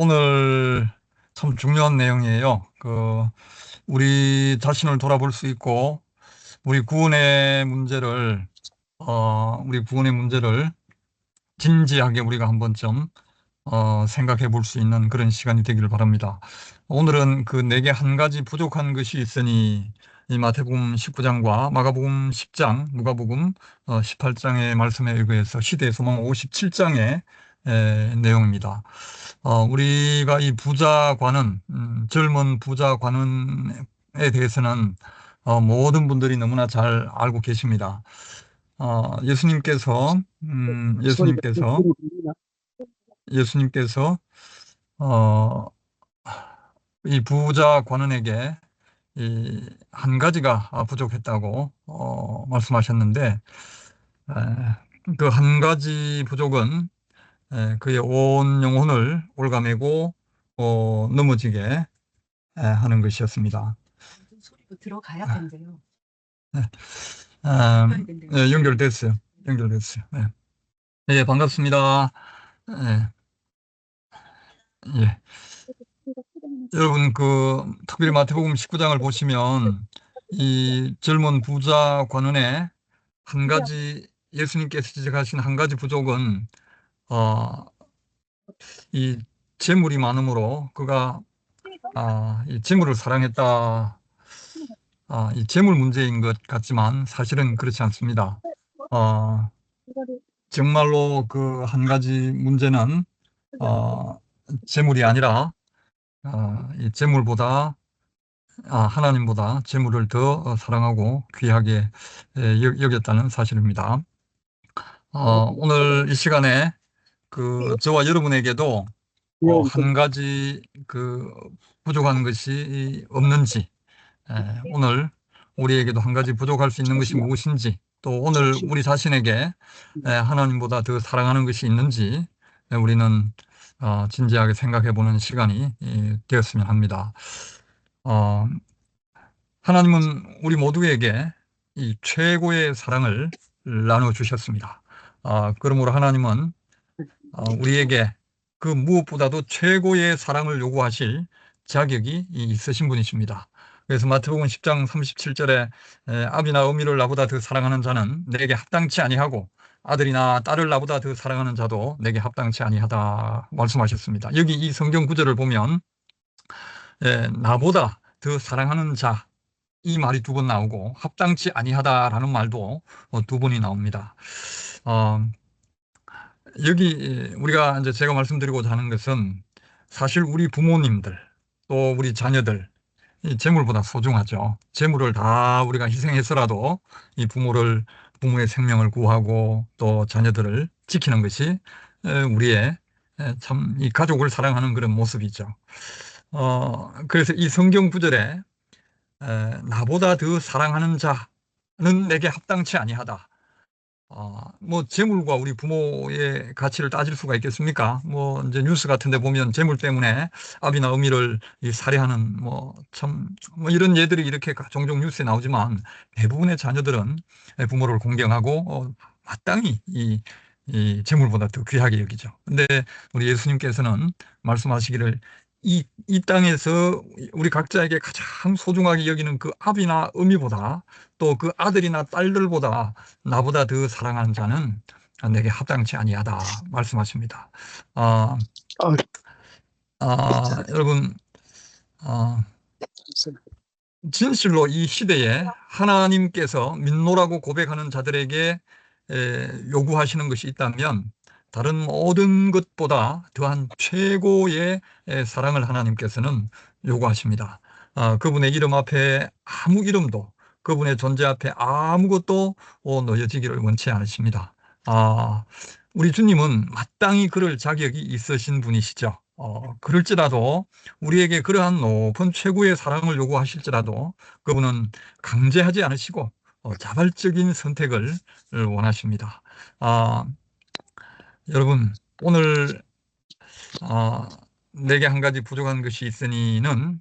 오늘 참 중요한 내용이에요. 우리 자신을 돌아볼 수 있고, 우리 구원의 문제를, 우리 구원의 문제를 진지하게 우리가 한 번쯤, 생각해 볼 수 있는 그런 시간이 되기를 바랍니다. 오늘은 그 내게 한 가지 부족한 것이 있으니, 이 마태복음 19장과 마가복음 10장, 누가복음 18장의 말씀에 의거해서 시대의 소망 57장의 내용입니다. 우리가 이 부자관은, 젊은 부자관원에 대해서는 모든 분들이 너무나 잘 알고 계십니다. 예수님께서, 소리가 예수님께서, 소리 들리나? 예수님께서, 어, 이 부자관원에게 이 한 가지가 부족했다고 말씀하셨는데, 그 한 가지 부족은 그의 온 영혼을 올가매고 넘어지게 하는 것이었습니다. 소리도 들어가야 된대요. 네, 들어가야 된대요. 연결됐어요. 연결됐어요. 네. 예, 반갑습니다. 예, 예. 여러분, 특별히 마태복음 19장을 보시면 이 젊은 부자 관원의 한 가지, 예수님께서 지적하신 한 가지 부족은 어, 이 재물이 많으므로 그가 이 재물을 사랑했다. 이 재물 문제인 것 같지만 사실은 그렇지 않습니다. 어, 정말로 그 한 가지 문제는 어, 재물이 아니라 이 재물보다 하나님보다 재물을 더 사랑하고 귀하게 여겼다는 사실입니다. 오늘 이 시간에 저와 여러분에게도 한 가지 부족한 것이 없는지, 오늘 우리에게도 한 가지 부족할 수 있는 것이 무엇인지, 또 오늘 우리 자신에게 하나님보다 더 사랑하는 것이 있는지 우리는 진지하게 생각해 보는 시간이 되었으면 합니다. 어, 하나님은 우리 모두에게 이 최고의 사랑을 나눠 주셨습니다. 그러므로 하나님은 우리에게 그 무엇보다도 최고의 사랑을 요구하실 자격이 있으신 분이십니다. 그래서 마태복음 10장 37절에 아비나 어미를 나보다 더 사랑하는 자는 내게 합당치 아니하고 아들이나 딸을 나보다 더 사랑하는 자도 내게 합당치 아니하다 말씀하셨습니다. 여기 이 성경 구절을 보면 나보다 더 사랑하는 자, 이 말이 두 번 나오고 합당치 아니하다라는 말도 두 번이 나옵니다. 어, 여기 우리가 이제 제가 말씀드리고자 하는 것은 사실 우리 부모님들 또 우리 자녀들 이 재물보다 소중하죠. 재물을 다 우리가 희생해서라도 이 부모의 생명을 구하고 또 자녀들을 지키는 것이 우리의 참 이 가족을 사랑하는 그런 모습이죠. 그래서 이 성경 구절에 나보다 더 사랑하는 자는 내게 합당치 아니하다. 뭐 재물과 우리 부모의 가치를 따질 수가 있겠습니까? 뭐 이제 뉴스 같은 데 보면 재물 때문에 아비나 어미를 이 살해하는 뭐 참 뭐 이런 예들이 이렇게 종종 뉴스에 나오지만 대부분의 자녀들은 부모를 공경하고 마땅히 이 재물보다 더 귀하게 여기죠. 근데 우리 예수님께서는 말씀하시기를 이 땅에서 우리 각자에게 가장 소중하게 여기는 그 아비나 어미보다 또 그 아들이나 딸들보다 나보다 더 사랑하는 자는 내게 합당치 아니하다 말씀하십니다. 아, 아, 여러분, 아, 진실로 이 시대에 하나님께서 민노라고 고백하는 자들에게 요구하시는 것이 있다면 다른 모든 것보다 더한 최고의 사랑을 하나님께서는 요구하십니다. 그분의 이름 앞에 아무 이름도 그분의 존재 앞에 아무것도 놓여지기를 원치 않으십니다. 우리 주님은 마땅히 그럴 자격이 있으신 분이시죠. 그럴지라도 우리에게 그러한 높은 최고의 사랑을 요구하실지라도 그분은 강제하지 않으시고 자발적인 선택을 원하십니다. 아, 여러분, 오늘 내게 한 가지 부족한 것이 있으니는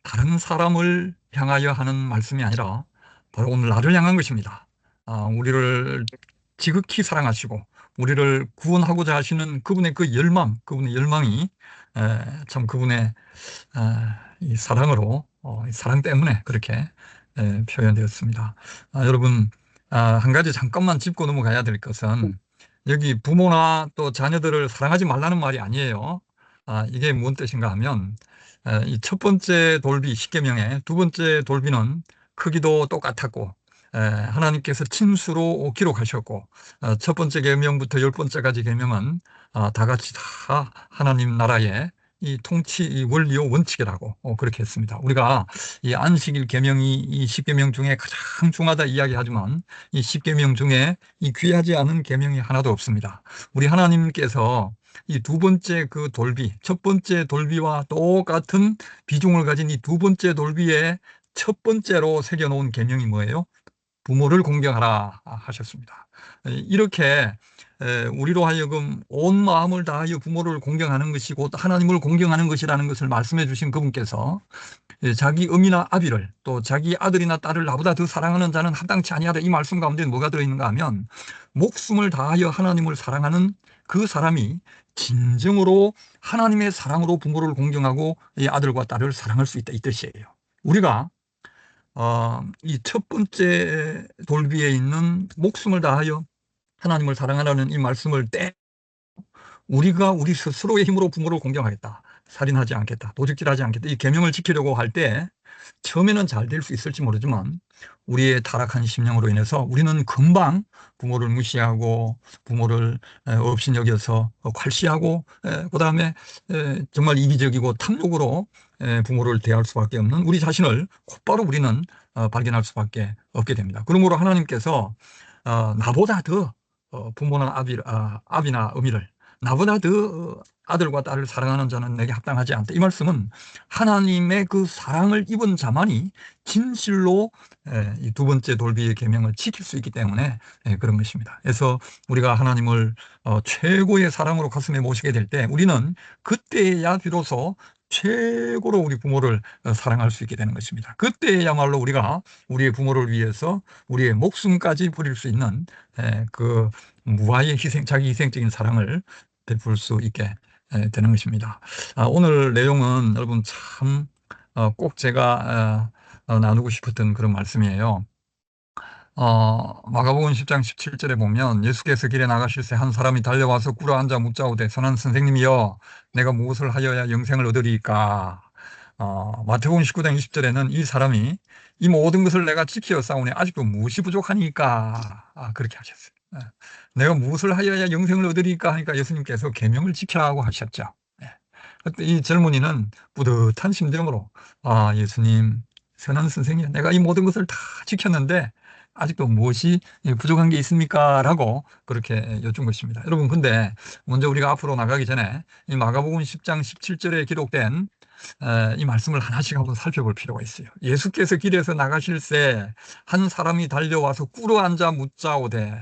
다른 사람을 향하여 하는 말씀이 아니라 바로 오늘 나를 향한 것입니다. 우리를 지극히 사랑하시고 우리를 구원하고자 하시는 그분의 열망이 참 그분의 이 사랑으로 이 사랑 때문에 그렇게 표현되었습니다. 여러분, 한 가지 잠깐만 짚고 넘어가야 될 것은 여기 부모나 또 자녀들을 사랑하지 말라는 말이 아니에요. 이게 무슨 뜻인가 하면 이 첫 번째 돌비 10계명의 두 번째 돌비는 크기도 똑같았고 하나님께서 친수로 기록하셨고 첫 번째 계명부터 열 번째까지 계명은 다 같이 다 하나님 나라의 이 통치 이 원리요 원칙이라고 그렇게 했습니다. 우리가 이 안식일 계명이 이 10계명 중에 가장 중하다 이야기하지만 이 10계명 중에 이 귀하지 않은 계명이 하나도 없습니다. 우리 하나님께서 이 두 번째 그 돌비, 첫 번째 돌비와 똑같은 비중을 가진 이 두 번째 돌비에 첫 번째로 새겨놓은 계명이 뭐예요? 부모를 공경하라 하셨습니다. 이렇게 우리로 하여금 온 마음을 다하여 부모를 공경하는 것이 곧 하나님을 공경하는 것이라는 것을 말씀해 주신 그분께서 자기 어미나 아비를 또 자기 아들이나 딸을 나보다 더 사랑하는 자는 합당치 아니하다. 이 말씀 가운데 뭐가 들어있는가 하면 목숨을 다하여 하나님을 사랑하는 그 사람이 진정으로 하나님의 사랑으로 부모를 공경하고 이 아들과 딸을 사랑할 수 있다 이 뜻이에요. 우리가 이 첫 번째 돌비에 있는 목숨을 다하여 하나님을 사랑하라는 이 말씀을 우리가 우리 스스로의 힘으로 부모를 공경하겠다. 살인하지 않겠다. 도적질하지 않겠다. 이 계명을 지키려고 할 때 처음에는 잘 될 수 있을지 모르지만 우리의 타락한 심령으로 인해서 우리는 금방 부모를 무시하고 부모를 업신여겨서 괄시하고 그다음에 정말 이기적이고 탐욕으로 부모를 대할 수밖에 없는 우리 자신을 곧바로 우리는 발견할 수밖에 없게 됩니다. 그러므로 하나님께서 나보다 더 부모나 아비나 어미를 나보다 더 아들과 딸을 사랑하는 자는 내게 합당하지 않다. 이 말씀은 하나님의 그 사랑을 입은 자만이 진실로 이 두 번째 돌비의 계명을 지킬 수 있기 때문에 그런 것입니다. 그래서 우리가 하나님을 최고의 사랑으로 가슴에 모시게 될 때 우리는 그때야 비로소 최고로 우리 부모를 사랑할 수 있게 되는 것입니다. 그때야말로 우리가 우리의 부모를 위해서 우리의 목숨까지 버릴 수 있는 그 무아의 희생, 자기 희생적인 사랑을 베풀 수 있게 되는 것입니다. 오늘 내용은 여러분 참 꼭 제가 나누고 싶었던 그런 말씀이에요. 마가복음 10장 17절에 보면 예수께서 길에 나가실새 한 사람이 달려와서 꿇어앉아 묻자오되 선한 선생님이여 내가 무엇을 하여야 영생을 얻으리이까. 마태복음 19장 20절에는 이 사람이 이 모든 것을 내가 지키어 싸우니 아직도 무엇이 부족하니까 그렇게 하셨어요. 내가 무엇을 하여야 영생을 얻으리까 하니까 예수님께서 계명을 지키라고 하셨죠. 그때 이 젊은이는 뿌듯한 심정으로 예수님 선한 선생님 내가 이 모든 것을 다 지켰는데 아직도 무엇이 부족한 게 있습니까? 라고 그렇게 여쭌 것입니다. 여러분 근데 먼저 우리가 앞으로 나가기 전에 이 마가복음 10장 17절에 기록된 이 말씀을 하나씩 한번 살펴볼 필요가 있어요. 예수께서 길에서 나가실새 한 사람이 달려와서 꿇어앉아 묻자오되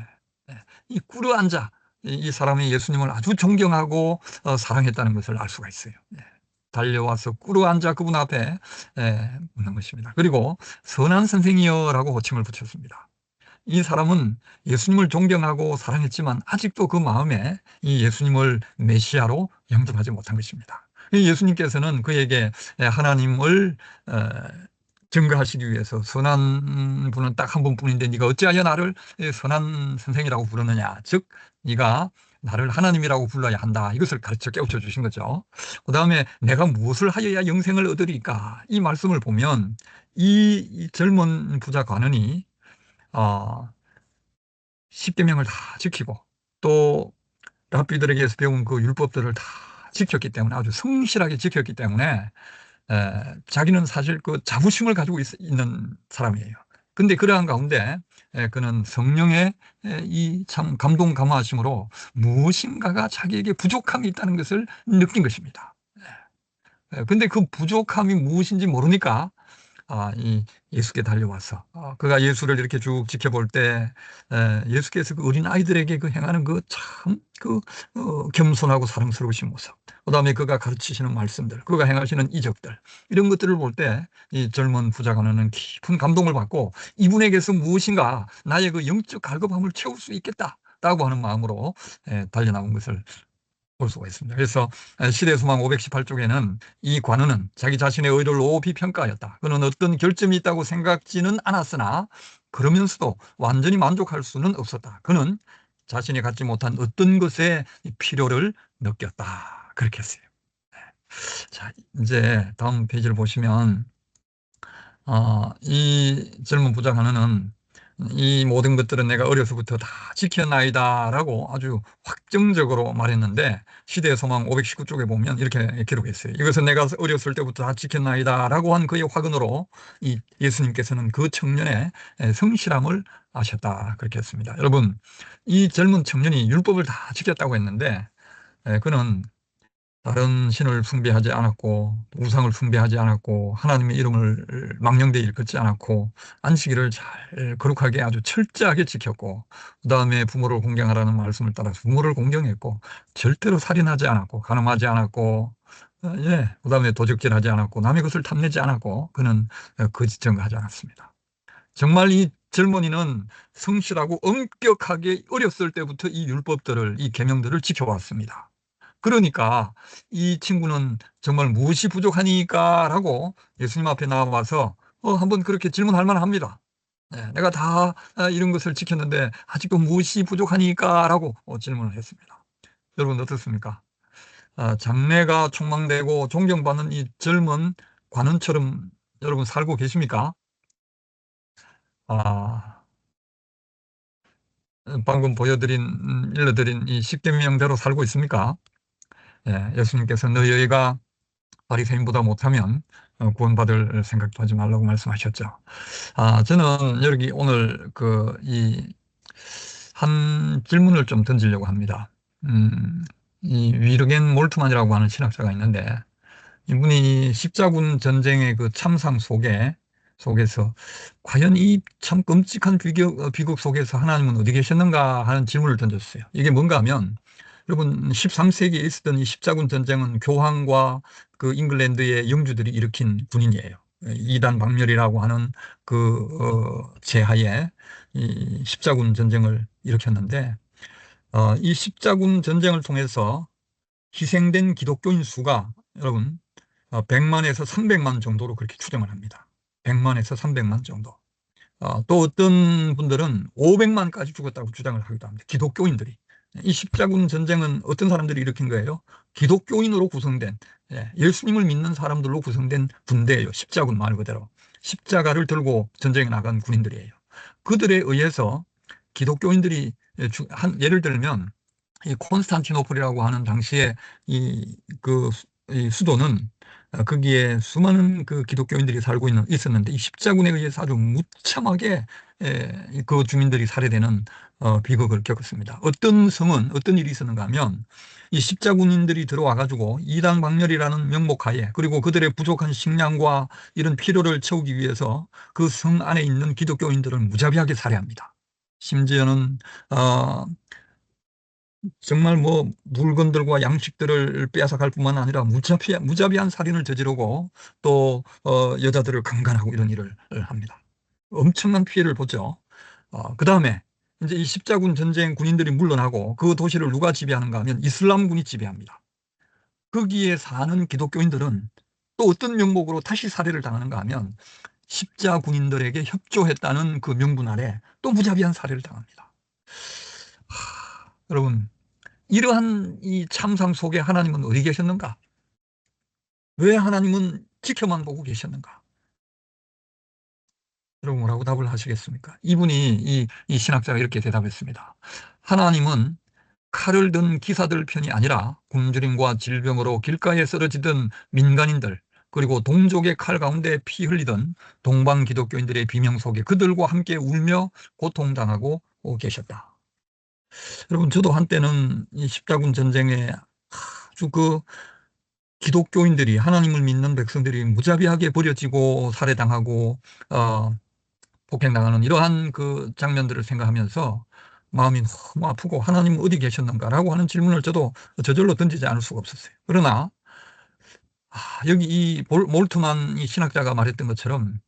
이 꿇어앉아 이 사람이 예수님을 아주 존경하고 사랑했다는 것을 알 수가 있어요. 달려와서 꿇어앉아 그분 앞에 묻는 것입니다. 그리고 선한 선생이여라고 호칭을 붙였습니다. 이 사람은 예수님을 존경하고 사랑했지만 아직도 그 마음에 이 예수님을 메시아로 영접하지 못한 것입니다. 예수님께서는 그에게 하나님을 증거하시기 위해서 선한 분은 딱 한 분뿐인데 네가 어찌하여 나를 선한 선생이라고 부르느냐. 즉 네가 나를 하나님이라고 불러야 한다. 이것을 가르쳐 깨우쳐 주신 거죠. 그 다음에 내가 무엇을 하여야 영생을 얻으리까? 이 말씀을 보면 이 젊은 부자 관원이 십계명을 다 지키고 또 랍비들에게서 배운 그 율법들을 다 지켰기 때문에 아주 성실하게 지켰기 때문에 자기는 사실 그 자부심을 가지고 있는 사람이에요. 근데 그러한 가운데 그는 성령의 이 참 감동 감화하심으로 무엇인가가 자기에게 부족함이 있다는 것을 느낀 것입니다. 근데 그 부족함이 무엇인지 모르니까 이 예수께 달려와서 그가 예수를 이렇게 쭉 지켜볼 때 예수께서 그 어린 아이들에게 그 행하는 그 참 그 겸손하고 사랑스러우신 모습, 그다음에 그가 가르치시는 말씀들, 그가 행하시는 이적들 이런 것들을 볼 때 이 젊은 부자관원은 깊은 감동을 받고 이분에게서 무엇인가 나의 그 영적 갈급함을 채울 수 있겠다라고 하는 마음으로 달려나온 것을 볼 수가 있습니다. 그래서 시대소망 518쪽에는 이 관원은 자기 자신의 의도를 높이 평가하였다. 그는 어떤 결점이 있다고 생각지는 않았으나 그러면서도 완전히 만족할 수는 없었다. 그는 자신이 갖지 못한 어떤 것의 필요를 느꼈다. 그렇게 했어요. 자, 이제 다음 페이지를 보시면 이 젊은 부자 간호는 이 모든 것들은 내가 어려서부터 다 지켜나이다라고 아주 확정적으로 말했는데 시대의 소망 519쪽에 보면 이렇게 기록했어요. 이것은 내가 어렸을 때부터 다 지켜나이다라고 한 그의 화근으로 이 예수님께서는 그 청년의 성실함을 아셨다. 그렇게 했습니다. 여러분, 이 젊은 청년이 율법을 다 지켰다고 했는데 그는 다른 신을 숭배하지 않았고 우상을 숭배하지 않았고 하나님의 이름을 망령되이 일컫지 않았고 안식일을 잘 거룩하게 아주 철저하게 지켰고 그다음에 부모를 공경하라는 말씀을 따라서 부모를 공경했고 절대로 살인하지 않았고 간음하지 않았고 그다음에 도적질하지 않았고 남의 것을 탐내지 않았고 그는 거짓 증거하지 않았습니다. 정말 이 젊은이는 성실하고 엄격하게 어렸을 때부터 이 율법들을 이 계명들을 지켜왔습니다. 그러니까 이 친구는 정말 무엇이 부족하니까라고 예수님 앞에 나와서 한번 그렇게 질문할 만합니다. 내가 다 이런 것을 지켰는데 아직도 무엇이 부족하니까라고 질문을 했습니다. 여러분 어떻습니까? 장래가 촉망되고 존경받는 이 젊은 관원처럼 여러분 살고 계십니까? 아, 방금 일러드린 이 십계명대로 살고 있습니까? 예수님께서 너희가 바리새인보다 못하면 구원받을 생각도 하지 말라고 말씀하셨죠. 저는 여기 오늘 한 질문을 좀 던지려고 합니다. 이 위르겐 몰트만이라고 하는 신학자가 있는데 이분이 십자군 전쟁의 그 참상 속에서 과연 이 참 끔찍한 비극 속에서 하나님은 어디 계셨는가 하는 질문을 던졌어요. 이게 뭔가 하면 여러분 13세기에 있었던 이 십자군 전쟁은 교황과 그 잉글랜드의 영주들이 일으킨 군인이에요. 이단 박멸이라고 하는 제하에 이 십자군 전쟁을 일으켰는데 이 십자군 전쟁을 통해서 희생된 기독교인 수가 여러분 100만에서 300만 정도로 그렇게 추정을 합니다. 100만에서 300만 정도. 또 어떤 분들은 500만까지 죽었다고 주장을 하기도 합니다. 기독교인들이. 이 십자군 전쟁은 어떤 사람들이 일으킨 거예요? 기독교인으로 구성된, 예수님을 믿는 사람들로 구성된 군대예요. 십자군 말 그대로. 십자가를 들고 전쟁에 나간 군인들이에요. 그들에 의해서 기독교인들이 예를 들면 이 콘스탄티노플이라고 하는 당시에 이 수도는 거기에 수많은 그 기독교인들이 살고 있었는데 이 십자군에 의해서 아주 무참하게 그 주민들이 살해되는 비극을 겪었습니다. 어떤 성은 어떤 일이 있었는가 하면 이 십자군인들이 들어와 가지고 이단 박멸이라는 명목하에 그리고 그들의 부족한 식량과 이런 필요를 채우기 위해서 그 성 안에 있는 기독교인들을 무자비하게 살해합니다. 심지어는 정말 뭐 물건들과 양식들을 빼앗아갈 뿐만 아니라 무자비한 살인을 저지르고 또 여자들을 강간하고 이런 일을 합니다. 엄청난 피해를 보죠. 그다음에 이제 이 십자군 전쟁 군인들이 물러나고 그 도시를 누가 지배하는가 하면 이슬람군이 지배합니다. 거기에 사는 기독교인들은 또 어떤 명목으로 다시 살해를 당하는가 하면 십자군인들에게 협조했다는 그 명분 아래 또 무자비한 살해를 당합니다. 여러분 이러한 이 참상 속에 하나님은 어디 계셨는가? 왜 하나님은 지켜만 보고 계셨는가? 여러분 뭐라고 답을 하시겠습니까? 이 신학자가 이렇게 대답했습니다. 하나님은 칼을 든 기사들 편이 아니라 굶주림과 질병으로 길가에 쓰러지던 민간인들 그리고 동족의 칼 가운데 피 흘리던 동방 기독교인들의 비명 속에 그들과 함께 울며 고통당하고 계셨다. 여러분 저도 한때는 이 십자군 전쟁에 아주 기독교인들이 하나님을 믿는 백성들이 무자비하게 버려지고 살해당하고 폭행당하는 이러한 그 장면들을 생각하면서 마음이 너무 아프고 하나님 어디 계셨는가라고 하는 질문을 저도 저절로 던지지 않을 수가 없었어요. 그러나 여기 이 몰트만 이 신학자가 말했던 것처럼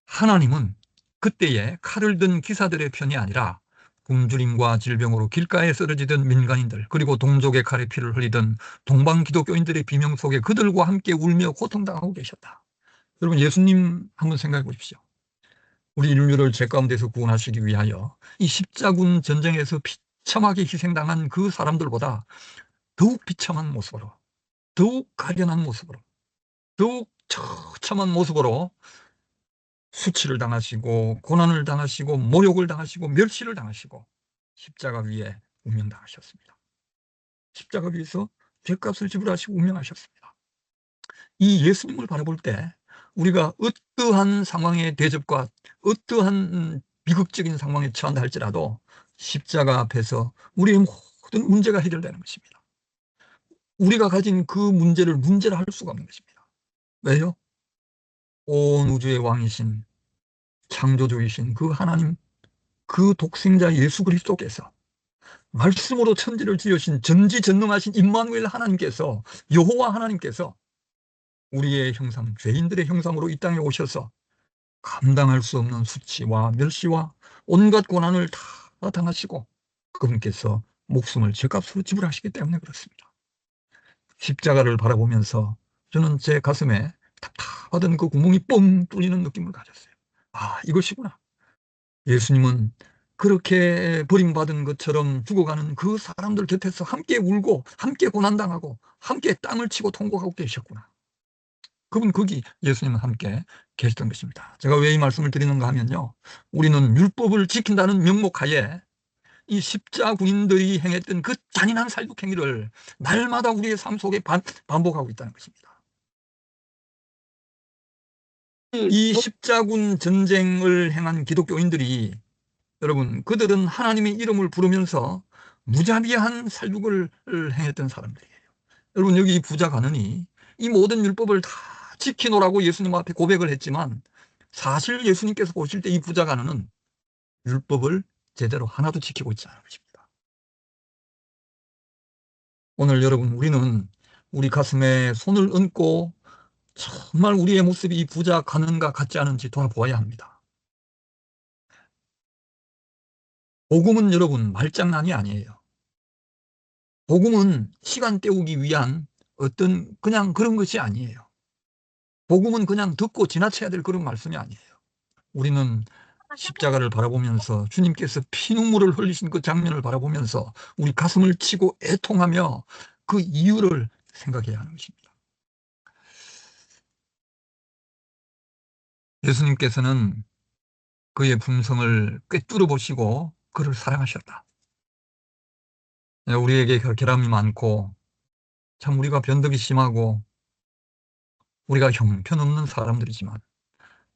하나님은 그때에 칼을 든 기사들의 편이 아니라 굶주림과 질병으로 길가에 쓰러지던 민간인들, 그리고 동족의 칼에 피를 흘리던 동방 기독교인들의 비명 속에 그들과 함께 울며 고통당하고 계셨다. 여러분, 예수님 한번 생각해 보십시오. 우리 인류를 죄 가운데서 구원하시기 위하여 이 십자군 전쟁에서 비참하게 희생당한 그 사람들보다 더욱 비참한 모습으로, 더욱 가련한 모습으로, 더욱 처참한 모습으로 수치를 당하시고 고난을 당하시고 모욕을 당하시고 멸시를 당하시고 십자가 위에 운명당하셨습니다. 십자가 위에서 죄값을 지불하시고 운명하셨습니다. 이 예수님을 바라볼 때 우리가 어떠한 상황의 대접과 어떠한 비극적인 상황에 처한다 할지라도 십자가 앞에서 우리의 모든 문제가 해결되는 것입니다. 우리가 가진 그 문제를 문제라 할 수가 없는 것입니다. 왜요? 온 우주의 왕이신 창조주이신 그 하나님, 그 독생자 예수 그리스도께서 말씀으로 천지를 지으신 전지전능하신 임마누엘 하나님께서, 여호와 하나님께서 우리의 형상, 죄인들의 형상으로 이 땅에 오셔서 감당할 수 없는 수치와 멸시와 온갖 고난을 다 당하시고 그분께서 목숨을 죄값으로 지불하시기 때문에 그렇습니다. 십자가를 바라보면서 저는 제 가슴에 답답하던 그 구멍이 뻥 뚫리는 느낌을 가졌어요. 아, 이것이구나. 예수님은 그렇게 버림받은 것처럼 죽어가는 그 사람들 곁에서 함께 울고 함께 고난당하고 함께 땅을 치고 통곡하고 계셨구나. 그분 거기 예수님은 함께 계셨던 것입니다. 제가 왜 이 말씀을 드리는가 하면요, 우리는 율법을 지킨다는 명목하에 이 십자군인들이 행했던 그 잔인한 살육 행위를 날마다 우리의 삶 속에 반복하고 있다는 것입니다. 이 십자군 전쟁을 행한 기독교인들이, 여러분, 그들은 하나님의 이름을 부르면서 무자비한 살육을 행했던 사람들이에요. 여러분, 여기 이 부자 가는이 이 모든 율법을 다 지키노라고 예수님 앞에 고백을 했지만 사실 예수님께서 보실 때 이 부자 가는은 율법을 제대로 하나도 지키고 있지 않은 것입니다. 오늘 여러분, 우리는 우리 가슴에 손을 얹고 정말 우리의 모습이 이 부자 가는가 같지 않은지 돌아보아야 합니다. 복음은 여러분 말장난이 아니에요. 복음은 시간 때우기 위한 어떤 그냥 그런 것이 아니에요. 복음은 그냥 듣고 지나쳐야 될 그런 말씀이 아니에요. 우리는 십자가를 바라보면서 주님께서 피눈물을 흘리신 그 장면을 바라보면서 우리 가슴을 치고 애통하며 그 이유를 생각해야 하는 것입니다. 예수님께서는 그의 품성을 꿰뚫어 보시고 그를 사랑하셨다. 우리에게 결함이 많고 참 우리가 변덕이 심하고 우리가 형편없는 사람들이지만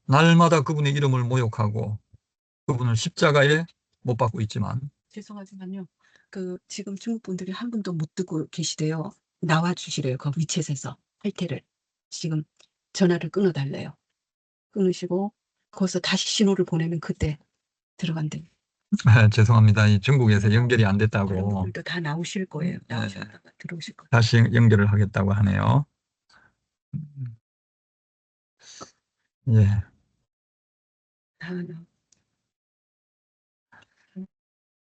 날마다 그분의 이름을 모욕하고 그분을 십자가에 못 박고 있지만, 죄송하지만요. 그 지금 중국 분들이 한 분도 못 듣고 계시대요. 나와 주시래요. 그 위챗에서 할태를 지금 전화를 끊어달래요. 끊으시고 거기서 다시 신호를 보내면 그때 들어간대. 죄송합니다. 이 중국에서 연결이 안 다른 됐다고 분들도 다 나오실 거예요. 나오셨다가 들어오실 거예요. 다시 연결을 하겠다고 하네요. 예. 다 나.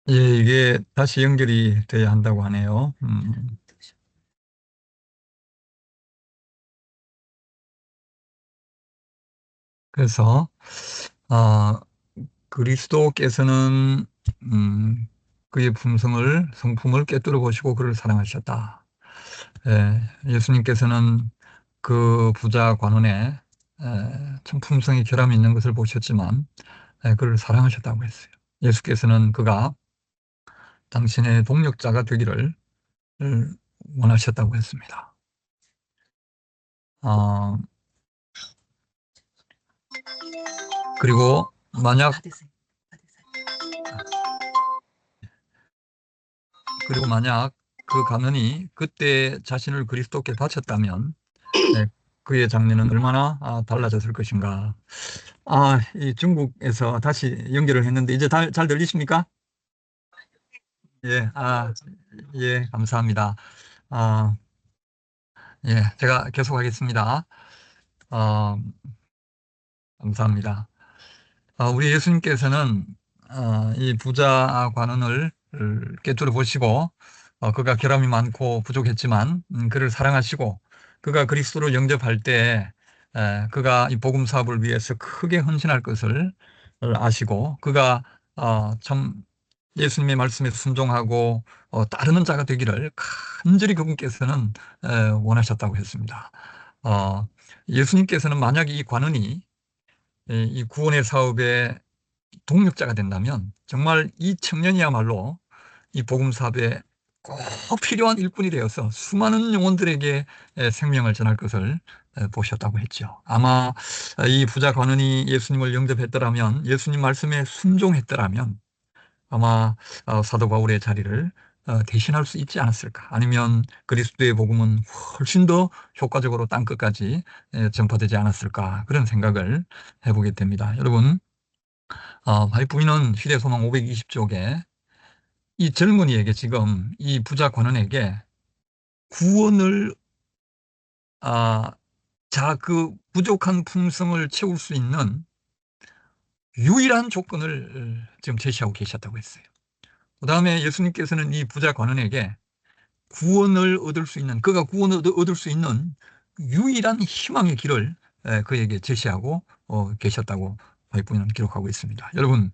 예, 이게 다시 연결이 돼야 한다고 하네요. 그래서, 아, 그리스도께서는, 그의 품성을, 성품을 꿰뚫어 보시고 그를 사랑하셨다. 예, 예수님께서는 그 부자 관원의 참 품성이 결함이 있는 것을 보셨지만, 그를 사랑하셨다고 했어요. 예수께서는 그가 당신의 동력자가 되기를 원하셨다고 했습니다. 어, 그리고 만약 받으세요. 그 가문이 그때 자신을 그리스도께 바쳤다면 그의 장래는 얼마나 달라졌을 것인가. 이 중국에서 다시 연결을 했는데 이제 잘 들리십니까? 예, 예, 감사합니다. 아, 예, 제가 계속하겠습니다. 어, 감사합니다. 우리 예수님께서는 이 부자 관원을 꿰뚫어 보시고 그가 결함이 많고 부족했지만 그를 사랑하시고 그가 그리스도를 영접할 때 그가 이 복음 사업을 위해서 크게 헌신할 것을 아시고 그가 참 예수님의 말씀에 순종하고 따르는 자가 되기를 간절히 그분께서는 원하셨다고 했습니다. 어, 예수님께서는 만약 이 관원이 이 구원의 사업에 동력자가 된다면 정말 이 청년이야말로 이 복음 사업에 꼭 필요한 일꾼이 되어서 수많은 영혼들에게 생명을 전할 것을 보셨다고 했죠. 아마 이 부자 관원이 예수님을 영접했더라면, 예수님 말씀에 순종했더라면 아마 사도 바울의 자리를 대신할 수 있지 않았을까. 아니면 그리스도의 복음은 훨씬 더 효과적으로 땅끝까지 전파되지 않았을까. 그런 생각을 해보게 됩니다. 여러분, 바이프인은 시대소망 520쪽에 이 젊은이에게 지금 이 부자 관원에게 구원을 아, 그 부족한 품성을 채울 수 있는 유일한 조건을 지금 제시하고 계셨다고 했어요. 그 다음에 예수님께서는 이 부자 관원에게 구원을 얻을 수 있는, 그가 구원을 얻을 수 있는 유일한 희망의 길을 그에게 제시하고 계셨다고 바이프인은 기록하고 있습니다. 여러분,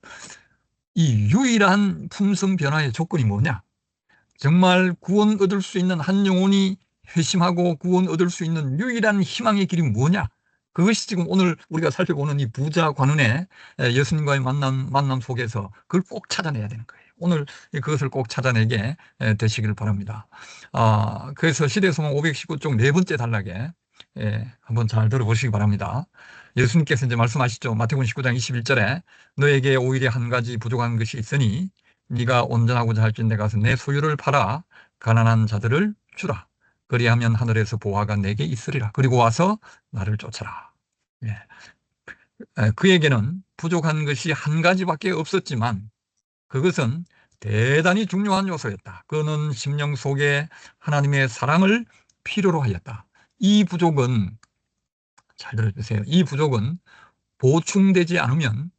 이 유일한 품성 변화의 조건이 뭐냐? 정말 구원 얻을 수 있는 한 영혼이 회심하고 구원 얻을 수 있는 유일한 희망의 길이 뭐냐? 그것이 지금 오늘 우리가 살펴보는 이 부자 관원의 예수님과의 만남 속에서 그걸 꼭 찾아내야 되는 거예요. 오늘 그것을 꼭 찾아내게 되시기를 바랍니다. 그래서 시대소망 519쪽 네 번째 단락에 한번 잘 들어보시기 바랍니다. 예수님께서 이제 말씀하시죠. 마태복음 19장 21절에 너에게 오히려 한 가지 부족한 것이 있으니 네가 온전하고자 할진 내 가서 내 소유를 팔아 가난한 자들을 주라. 그리하면 하늘에서 보화가 내게 있으리라. 그리고 와서 나를 쫓아라. 예. 그에게는 부족한 것이 한 가지밖에 없었지만 그것은 대단히 중요한 요소였다. 그는 심령 속에 하나님의 사랑을 필요로 하였다. 이 부족은, 잘 들어주세요. 이 부족은 보충되지 않으면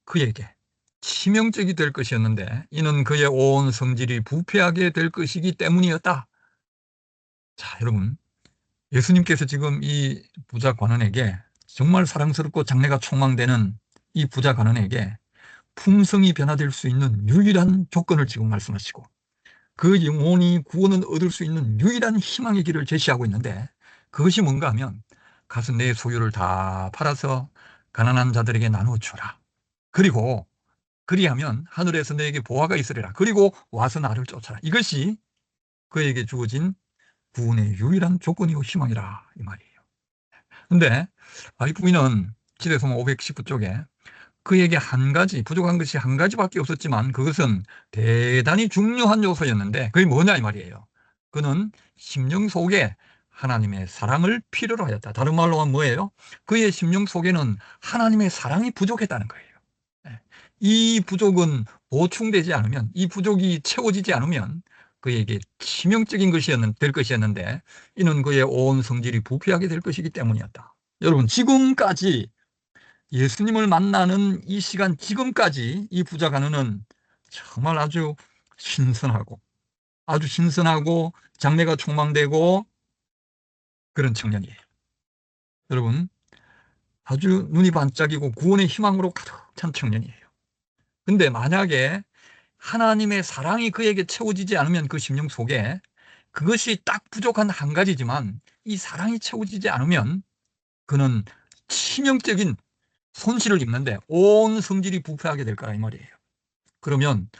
그에게 치명적이 될 것이었는데 이는 그의 온 성질이 부패하게 될 것이기 때문이었다. 자, 여러분, 예수님께서 지금 이 부자 관원에게 정말 사랑스럽고 장래가 촉망되는 이 부자 관원에게 품성이 변화될 수 있는 유일한 조건을 지금 말씀하시고 그 영혼이 구원을 얻을 수 있는 유일한 희망의 길을 제시하고 있는데 그것이 뭔가 하면 가서 내 소유를 다 팔아서 가난한 자들에게 나누어 주라. 그리고 그리하면 하늘에서 너에게 보화가 있으리라. 그리고 와서 나를 쫓아라. 이것이 그에게 주어진 구원의 유일한 조건이고 희망이라 이 말이에요. 근데 바이프인은 지대소망 519쪽에 그에게 한 가지 부족한 것이 한 가지밖에 없었지만 그것은 대단히 중요한 요소였는데 그게 뭐냐 이 말이에요. 그는 심령 속에 하나님의 사랑을 필요로 하였다. 다른 말로 하면 뭐예요? 그의 심령 속에는 하나님의 사랑이 부족했다는 거예요. 예. 이 부족은 보충되지 않으면, 이 부족이 채워지지 않으면 그에게 치명적인 될 것이었는데 이는 그의 온 성질이 부패하게 될 것이기 때문이었다. 여러분, 지금까지 예수님을 만나는 이 시간, 지금까지 이 부자 간우는 정말 아주 신선하고 장래가 촉망되고 그런 청년이에요. 여러분, 아주 눈이 반짝이고 구원의 희망으로 가득 찬 청년이에요. 근데 만약에 하나님의 사랑이 그에게 채워지지 않으면 그 심령 속에 그것이 딱 부족한 한 가지지만 이 사랑이 채워지지 않으면 그는 치명적인 손실을 입는데 온 성질이 부패하게 될 거라 이 말이에요. 그러면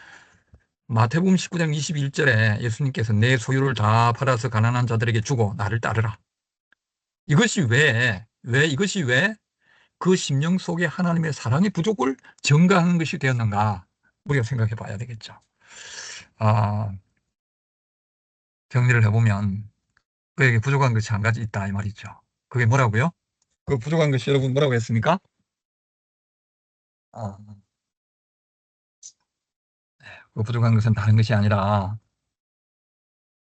마태복음 19장 21절에 예수님께서 내 소유를 다 팔아서 가난한 자들에게 주고 나를 따르라. 이것이 왜 그 심령 속에 하나님의 사랑의 부족을 증가하는 것이 되었는가? 우리가 생각해 봐야 되겠죠. 아, 정리를 해보면 그에게 부족한 것이 한 가지 있다 이 말이죠. 그게 뭐라고요? 그 부족한 것이 여러분 뭐라고 했습니까? 아, 그 부족한 것은 다른 것이 아니라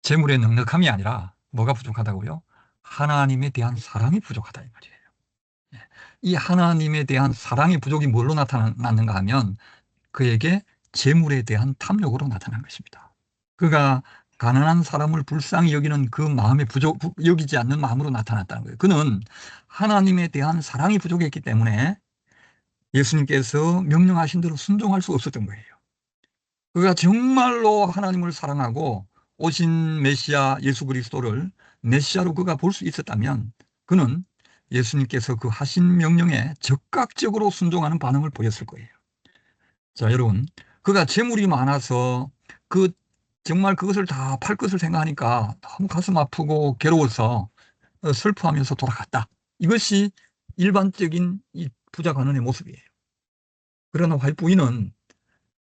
재물의 넉넉함이 아니라 뭐가 부족하다고요? 하나님에 대한 사랑이 부족하다 이 말이에요. 이 하나님에 대한 사랑의 부족이 뭘로 나타났는가 하면 그에게 재물에 대한 탐욕으로 나타난 것입니다. 그가 가난한 사람을 불쌍히 여기는 그 마음에 여기지 않는 마음으로 나타났다는 거예요. 그는 하나님에 대한 사랑이 부족했기 때문에 예수님께서 명령하신 대로 순종할 수 없었던 거예요. 그가 정말로 하나님을 사랑하고 오신 메시아 예수 그리스도를 메시아로 그가 볼 수 있었다면 그는 예수님께서 그 하신 명령에 적극적으로 순종하는 반응을 보였을 거예요. 자, 여러분, 그가 재물이 많아서 그 정말 그것을 다 팔 것을 생각하니까 너무 가슴 아프고 괴로워서 슬퍼하면서 돌아갔다. 이것이 일반적인 이 부자 간원의 모습이에요. 그러나 화이부인은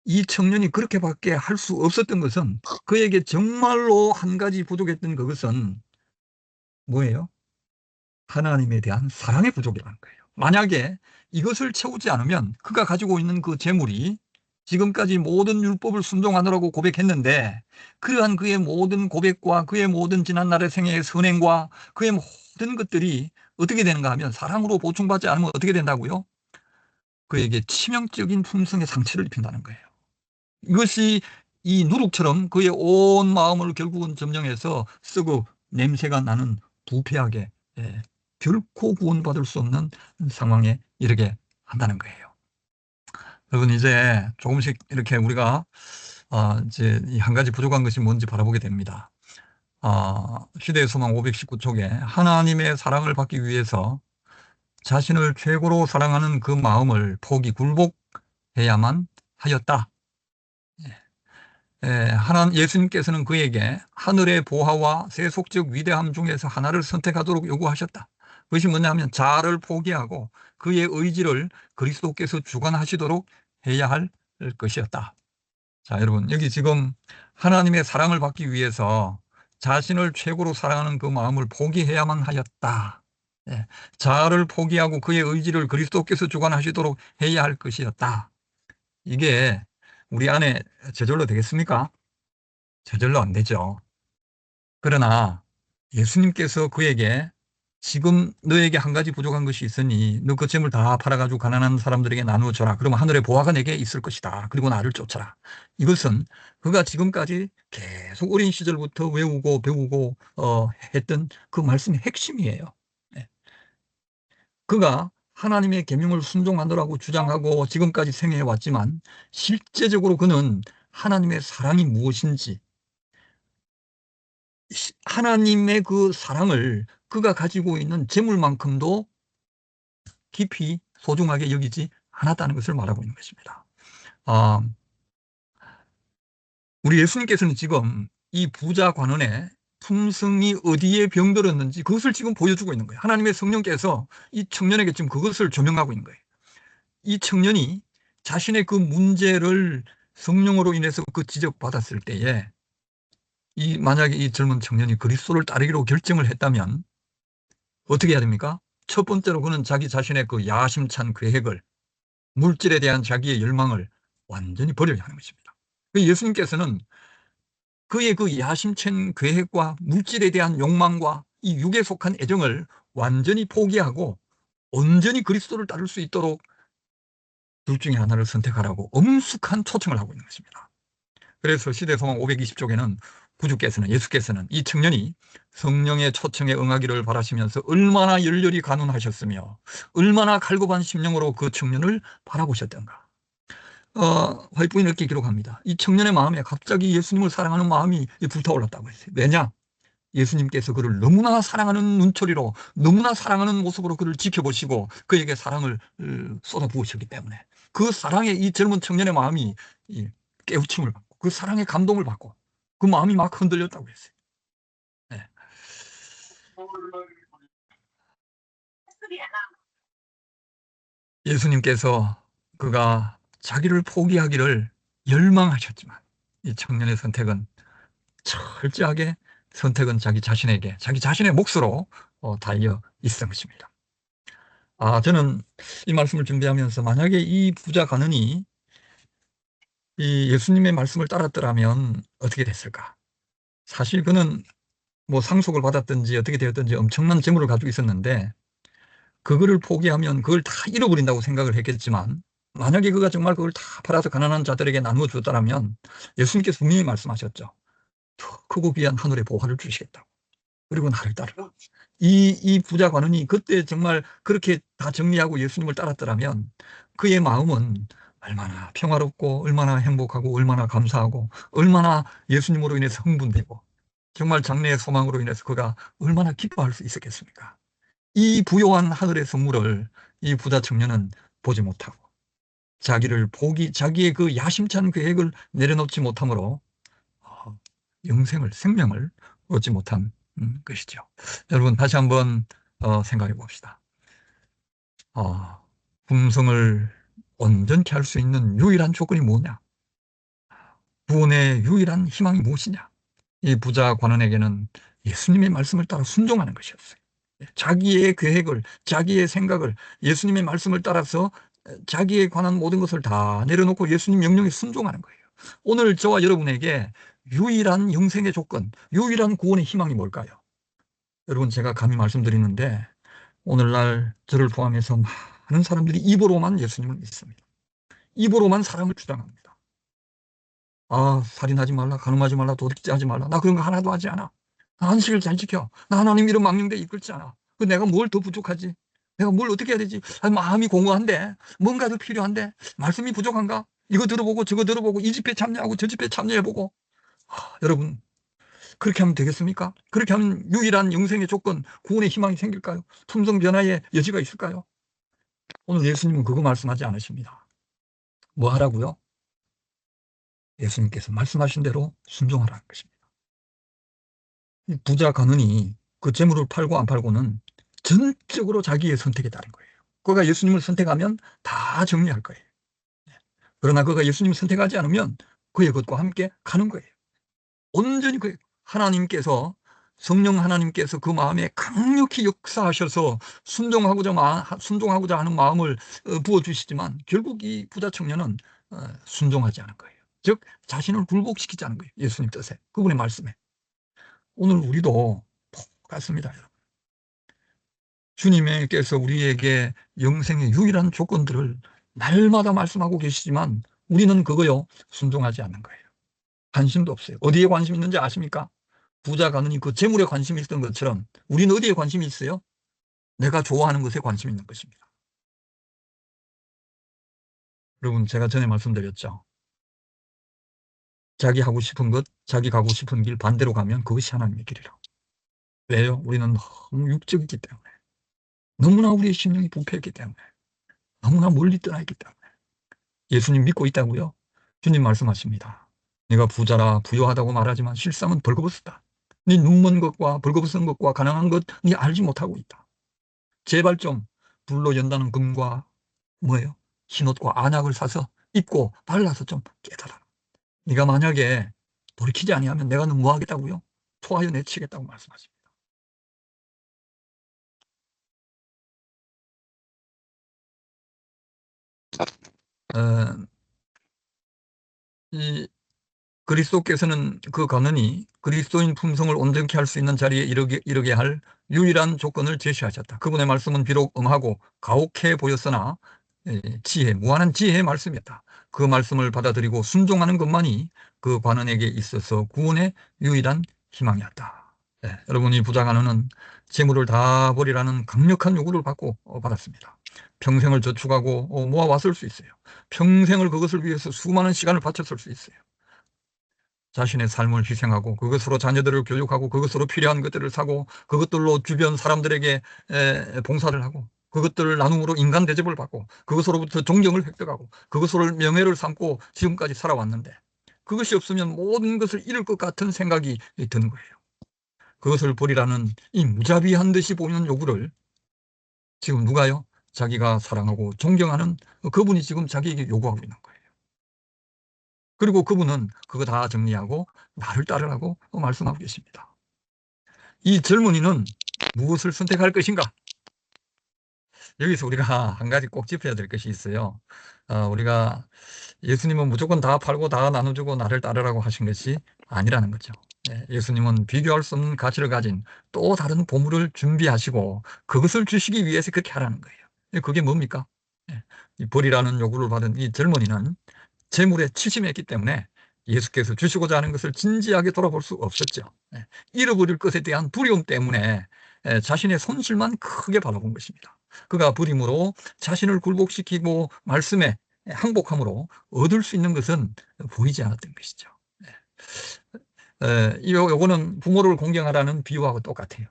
이 청년이 그렇게밖에 할 수 없었던 것은 그에게 정말로 한 가지 부족했던 그것은 뭐예요? 하나님에 대한 사랑의 부족이라는 거예요. 만약에 이것을 채우지 않으면 그가 가지고 있는 그 재물이 지금까지 모든 율법을 순종하느라고 고백했는데 그러한 그의 모든 고백과 그의 모든 지난날의 생애의 선행과 그의 모든 것들이 어떻게 되는가 하면 사랑으로 보충받지 않으면 어떻게 된다고요? 그에게 치명적인 품성의 상처를 입힌다는 거예요. 이것이 이 누룩처럼 그의 온 마음을 결국은 점령해서 썩어 냄새가 나는 부패하게, 예, 결코 구원받을 수 없는 상황에 이르게 한다는 거예요. 여러분, 이제 조금씩 이렇게 우리가 이제 이 한 가지 부족한 것이 뭔지 바라보게 됩니다. 시대의 소망 519쪽에 하나님의 사랑을 받기 위해서 자신을 최고로 사랑하는 그 마음을 굴복해야만 하였다. 예수님께서는 그에게 하늘의 보화와 세속적 위대함 중에서 하나를 선택하도록 요구하셨다. 그것이 뭐냐면 자아를 포기하고 그의 의지를 그리스도께서 주관하시도록 해야 할 것이었다. 자, 여러분, 여기 지금 하나님의 사랑을 받기 위해서 자신을 최고로 사랑하는 그 마음을 포기해야만 하였다. 예, 자아를 포기하고 그의 의지를 그리스도께서 주관하시도록 해야 할 것이었다. 이게 우리 안에 저절로 되겠습니까? 저절로 안 되죠. 그러나 예수님께서 그에게 지금 너에게 한 가지 부족한 것이 있으니 너 그 재물 다 팔아가지고 가난한 사람들에게 나누어 줘라. 그러면 하늘의 보화가 내게 있을 것이다. 그리고 나를 쫓아라. 이것은 그가 지금까지 계속 어린 시절부터 외우고 배우고 했던 그 말씀의 핵심이에요. 네. 그가 하나님의 계명을 순종하느라고 주장하고 지금까지 생애해 왔지만 실제적으로 그는 하나님의 사랑이 무엇인지 하나님의 그 사랑을 그가 가지고 있는 재물만큼도 깊이 소중하게 여기지 않았다는 것을 말하고 있는 것입니다. 아, 우리 예수님께서는 지금 이 부자 관원의 품성이 어디에 병들었는지 그것을 지금 보여주고 있는 거예요. 하나님의 성령께서 이 청년에게 지금 그것을 조명하고 있는 거예요. 이 청년이 자신의 그 문제를 성령으로 인해서 그 지적받았을 때에 만약에 이 젊은 청년이 그리스도를 따르기로 결정을 했다면 어떻게 해야 됩니까? 첫 번째로 그는 자기 자신의 그 야심찬 계획을, 물질에 대한 자기의 열망을 완전히 버려야 하는 것입니다. 예수님께서는 그의 그 야심찬 계획과 물질에 대한 욕망과 이 육에 속한 애정을 완전히 포기하고 온전히 그리스도를 따를 수 있도록 둘 중에 하나를 선택하라고 엄숙한 초청을 하고 있는 것입니다. 그래서 시대소망 520쪽에는 예수께서는 이 청년이 성령의 초청에 응하기를 바라시면서 얼마나 열렬히 간운하셨으며 얼마나 갈급한 심령으로 그 청년을 바라보셨던가. 화이트부인 이렇게 기록합니다. 이 청년의 마음에 갑자기 예수님을 사랑하는 마음이 불타올랐다고 했어요. 왜냐? 예수님께서 그를 너무나 사랑하는 눈초리로 너무나 사랑하는 모습으로 그를 지켜보시고 그에게 사랑을 쏟아부으셨기 때문에 그 사랑에 이 젊은 청년의 마음이 깨우침을 받고 그 사랑의 감동을 받고 그 마음이 막 흔들렸다고 했어요. 네. 예수님께서 그가 자기를 포기하기를 열망하셨지만 이 청년의 선택은 철저하게 자기 자신에게 자기 자신의 몫으로 달려 있었던 것입니다. 저는 이 말씀을 준비하면서 만약에 이 부자 간원이 이 예수님의 말씀을 따랐더라면 어떻게 됐을까? 사실 그는 뭐 상속을 받았든지 어떻게 되었든지 엄청난 재물을 가지고 있었는데 그거를 포기하면 그걸 다 잃어버린다고 생각을 했겠지만 만약에 그가 정말 그걸 다 팔아서 가난한 자들에게 나누어 주었다면 예수님께서 분명히 말씀하셨죠. 더 크고 귀한 하늘의 보화를 주시겠다고. 그리고 나를 따르라. 이 부자 관원이 그때 정말 그렇게 다 정리하고 예수님을 따랐더라면 그의 마음은 얼마나 평화롭고 얼마나 행복하고 얼마나 감사하고 얼마나 예수님으로 인해서 흥분되고 정말 장래의 소망으로 인해서 그가 얼마나 기뻐할 수 있었겠습니까? 이 부요한 하늘의 선물을 이 부자 청년은 보지 못하고 자기의 그 야심찬 계획을 내려놓지 못함으로 어, 생명을 얻지 못한 것이죠. 여러분, 다시 한번 생각해 봅시다. 어, 품성을 온전케 할 수 있는 유일한 조건이 뭐냐? 구원의 유일한 희망이 무엇이냐? 이 부자 관원에게는 예수님의 말씀을 따라 순종하는 것이었어요. 자기의 계획을, 자기의 생각을 예수님의 말씀을 따라서 자기에 관한 모든 것을 다 내려놓고 예수님 명령에 순종하는 거예요. 오늘 저와 여러분에게 유일한 영생의 조건, 유일한 구원의 희망이 뭘까요? 여러분, 제가 감히 말씀드리는데 오늘날 저를 포함해서 많은 사람들이 입으로만 예수님을 믿습니다. 입으로만 사랑을 주장합니다. 아, 살인하지 말라, 간음하지 말라, 도둑질하지 말라. 나 그런 거 하나도 하지 않아. 나 안식을 잘 지켜. 나 하나님 이름 망령되 이끌지 않아. 그 내가 뭘 더 부족하지? 내가 뭘 어떻게 해야 되지? 아, 마음이 공허한데, 뭔가 더 필요한데, 말씀이 부족한가? 이거 들어보고 저거 들어보고 이 집회 참여하고 저 집회 참여해보고. 여러분, 그렇게 하면 되겠습니까? 그렇게 하면 유일한 영생의 조건, 구원의 희망이 생길까요? 품성 변화의 여지가 있을까요? 오늘 예수님은 그거 말씀하지 않으십니다. 뭐 하라고요? 예수님께서 말씀하신 대로 순종하라는 것입니다. 부자 가문이 그 재물을 팔고 안 팔고는 전적으로 자기의 선택에 따른 거예요. 그가 예수님을 선택하면 다 정리할 거예요. 그러나 그가 예수님을 선택하지 않으면 그의 것과 함께 가는 거예요. 온전히 성령 하나님께서 그 마음에 강력히 역사하셔서 순종하고자 하는 마음을 부어주시지만 결국 이 부자 청년은 순종하지 않은 거예요. 즉 자신을 굴복시키지 않은 거예요. 예수님 뜻에, 그분의 말씀에. 오늘 우리도 똑같습니다. 주님께서 우리에게 영생의 유일한 조건들을 날마다 말씀하고 계시지만 우리는 그거요 순종하지 않는 거예요. 관심도 없어요. 어디에 관심 있는지 아십니까? 부자 가느니 그 재물에 관심이 있던 것처럼 우리는 어디에 관심이 있어요? 내가 좋아하는 것에 관심이 있는 것입니다. 여러분, 제가 전에 말씀드렸죠. 자기 하고 싶은 것, 자기 가고 싶은 길 반대로 가면 그것이 하나님의 길이라고. 왜요? 우리는 너무 육적이기 때문에, 너무나 우리의 심령이 부패했기 때문에, 너무나 멀리 떠나 있기 때문에. 예수님 믿고 있다고요? 주님 말씀하십니다. 네가 부자라 부유하다고 말하지만 실상은 벌거벗었다. 네 눈먼 것과 벌거벗은 것과 가난한 것 네 알지 못하고 있다. 제발 좀 불로 연다는 금과 뭐예요? 흰옷과 안약을 사서 입고 발라서 좀 깨달아라. 네가 만약에 돌이키지 아니하면 내가 너 뭐 하겠다고요? 토하여 내치겠다고 말씀하십니다. 어, 이 그리스도께서는 그 가문이 그리스도인 품성을 온전케 할 수 있는 자리에 이르게 할 유일한 조건을 제시하셨다. 그분의 말씀은 비록 엄하고 가혹해 보였으나 무한한 지혜의 말씀이었다. 그 말씀을 받아들이고 순종하는 것만이 그 관원에게 있어서 구원의 유일한 희망이었다. 여러분이 부자 관원은 재물을 다 버리라는 강력한 요구를 받았습니다. 평생을 저축하고 모아왔을 수 있어요. 평생을 그것을 위해서 수많은 시간을 바쳤을 수 있어요. 자신의 삶을 희생하고 그것으로 자녀들을 교육하고 그것으로 필요한 것들을 사고 그것들로 주변 사람들에게 봉사를 하고 그것들을 나눔으로 인간 대접을 받고 그것으로부터 존경을 획득하고 그것으로 명예를 삼고 지금까지 살아왔는데 그것이 없으면 모든 것을 잃을 것 같은 생각이 드는 거예요. 그것을 버리라는 이 무자비한 듯이 보이는 요구를 지금 누가요? 자기가 사랑하고 존경하는 그분이 지금 자기에게 요구하고 있는 거예요. 그리고 그분은 그거 다 정리하고 나를 따르라고 말씀하고 계십니다. 이 젊은이는 무엇을 선택할 것인가? 여기서 우리가 한 가지 꼭 짚어야 될 것이 있어요. 우리가 예수님은 무조건 다 팔고 다 나눠주고 나를 따르라고 하신 것이 아니라는 거죠. 예수님은 비교할 수 없는 가치를 가진 또 다른 보물을 준비하시고 그것을 주시기 위해서 그렇게 하라는 거예요. 그게 뭡니까? 이 벌이라는 요구를 받은 이 젊은이는 재물에 치심했기 때문에 예수께서 주시고자 하는 것을 진지하게 돌아볼 수 없었죠. 잃어버릴 것에 대한 두려움 때문에 자신의 손실만 크게 바라본 것입니다. 그가 버림으로 자신을 굴복시키고 말씀에 항복함으로 얻을 수 있는 것은 보이지 않았던 것이죠. 요거는 부모를 공경하라는 비유하고 똑같아요.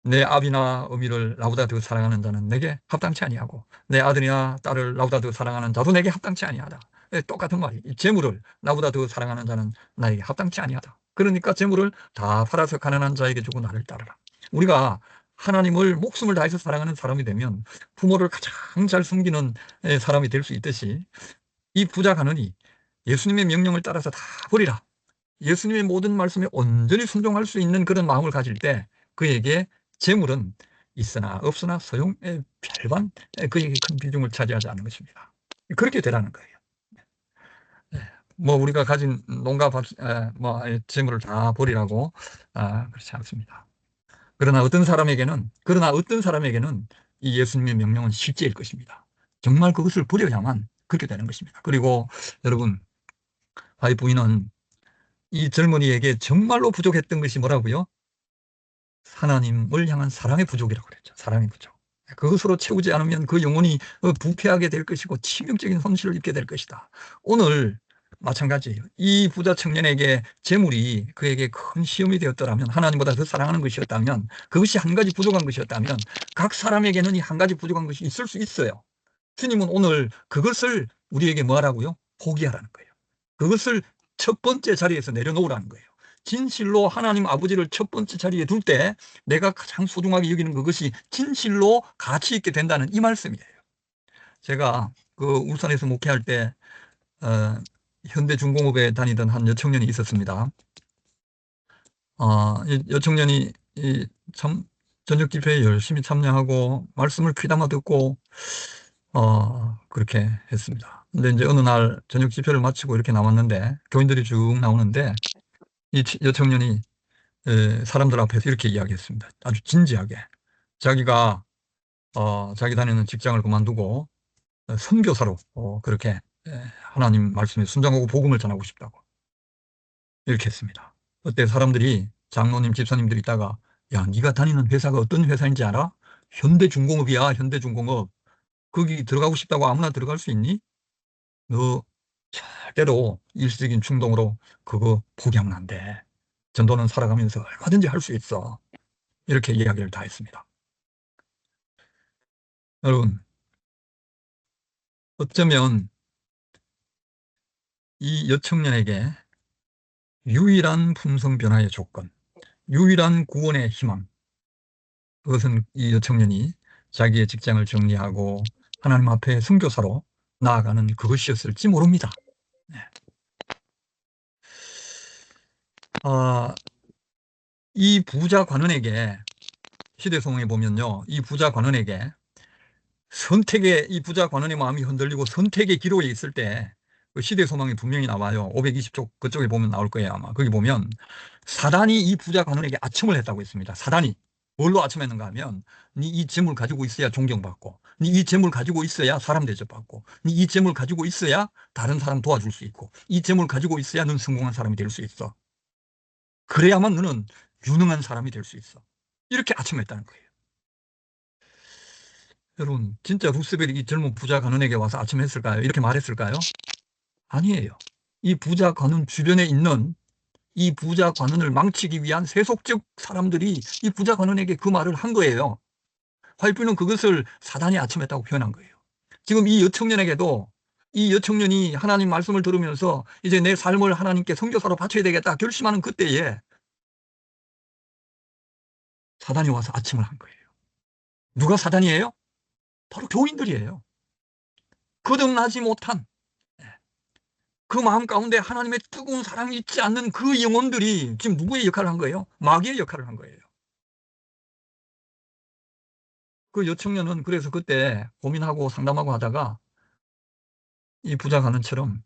내 아비나 어미를 나보다 더 사랑하는 자는 내게 합당치 아니하고 내 아들이나 딸을 나보다 더 사랑하는 자도 내게 합당치 아니하다. 똑같은 말이에요. 재물을 나보다 더 사랑하는 자는 나에게 합당치 아니하다. 그러니까 재물을 다 팔아서 가난한 자에게 주고 나를 따르라. 우리가 하나님을 목숨을 다해서 사랑하는 사람이 되면 부모를 가장 잘 섬기는 사람이 될 수 있듯이 이 부자 가난이 예수님의 명령을 따라서 다 버리라. 예수님의 모든 말씀에 온전히 순종할 수 있는 그런 마음을 가질 때 그에게 재물은 있으나 없으나 소용의 별반 그에게 큰 비중을 차지하지 않는 것입니다. 그렇게 되라는 거예요. 뭐 우리가 가진 농가 뭐 재물을 다 버리라고 그렇지 않습니다. 그러나 어떤 사람에게는 이 예수님의 명령은 실제일 것입니다. 정말 그것을 버려야만 그렇게 되는 것입니다. 그리고 여러분, 아이 부인은 이 젊은이에게 정말로 부족했던 것이 뭐라고요? 하나님을 향한 사랑의 부족이라고 그랬죠. 사랑의 부족. 그것으로 채우지 않으면 그 영혼이 부패하게 될 것이고 치명적인 손실을 입게 될 것이다. 오늘 마찬가지예요. 이 부자 청년에게 재물이 그에게 큰 시험이 되었더라면, 하나님보다 더 사랑하는 것이었다면, 그것이 한 가지 부족한 것이었다면 각 사람에게는 이 한 가지 부족한 것이 있을 수 있어요. 주님은 오늘 그것을 우리에게 뭐 하라고요? 포기하라는 거예요. 그것을 첫 번째 자리에서 내려놓으라는 거예요. 진실로 하나님 아버지를 첫 번째 자리에 둘 때 내가 가장 소중하게 여기는 그것이 진실로 가치 있게 된다는 이 말씀이에요. 제가 그 울산에서 목회할 때 현대중공업에 다니던 한 여청년이 있었습니다. 이 여청년이 참 저녁 집회에 열심히 참여하고 말씀을 귀담아 듣고 그렇게 했습니다. 근데 이제 어느 날 저녁 집회를 마치고 이렇게 나왔는데 교인들이 쭉 나오는데 이 여청년이 사람들 앞에서 이렇게 이야기했습니다. 아주 진지하게. 자기가 자기 다니는 직장을 그만두고 선교사로 그렇게 하나님 말씀에 순종하고 복음을 전하고 싶다고 이렇게 했습니다. 그때 사람들이 장로님, 집사님들이 있다가 야, 네가 다니는 회사가 어떤 회사인지 알아? 현대중공업이야, 현대중공업. 거기 들어가고 싶다고 아무나 들어갈 수 있니? 너 절대로 일시적인 충동으로 그거 포기하면 안 돼. 전도는 살아가면서 얼마든지 할 수 있어. 이렇게 이야기를 다 했습니다. 여러분, 어쩌면 이 여청년에게 유일한 품성 변화의 조건, 유일한 구원의 희망, 그것은 이 여청년이 자기의 직장을 정리하고 하나님 앞에 선교사로 나아가는 그것이었을지 모릅니다. 네. 이 부자 관원에게, 시대성에 보면요, 이 부자 관원에게 이 부자 관원의 마음이 흔들리고 선택의 기로에 있을 때, 그 시대 소망이 분명히 나와요. 520쪽 그쪽에 보면 나올 거예요, 아마. 거기 보면 사단이 이 부자 관원에게 아첨을 했다고 했습니다. 사단이 뭘로 아첨했는가 하면, 네 이 재물 가지고 있어야 존경받고, 네 이 재물 가지고 있어야 사람 대접받고, 네 이 재물 가지고 있어야 다른 사람 도와줄 수 있고, 이 재물 가지고 있어야 넌 성공한 사람이 될 수 있어. 그래야만 너는 유능한 사람이 될 수 있어. 이렇게 아첨했다는 거예요. 여러분, 진짜 루스벨이 이 젊은 부자 관원에게 와서 아첨했을까요? 이렇게 말했을까요? 아니에요. 이 부자 관원 주변에 있는 이 부자 관원을 망치기 위한 세속적 사람들이 이 부자 관원에게 그 말을 한 거예요. 화이프는 그것을 사단이 아첨했다고 표현한 거예요. 지금 이 여청년에게도 이 여청년이 하나님 말씀을 들으면서 이제 내 삶을 하나님께 선교사로 바쳐야 되겠다 결심하는 그때에 사단이 와서 아첨을 한 거예요. 누가 사단이에요? 바로 교인들이에요. 거듭나지 못한 그 마음 가운데 하나님의 뜨거운 사랑이 있지 않는 그 영혼들이 지금 누구의 역할을 한 거예요? 마귀의 역할을 한 거예요. 그 여청년은 그래서 그때 고민하고 상담하고 하다가 이 부자 가는처럼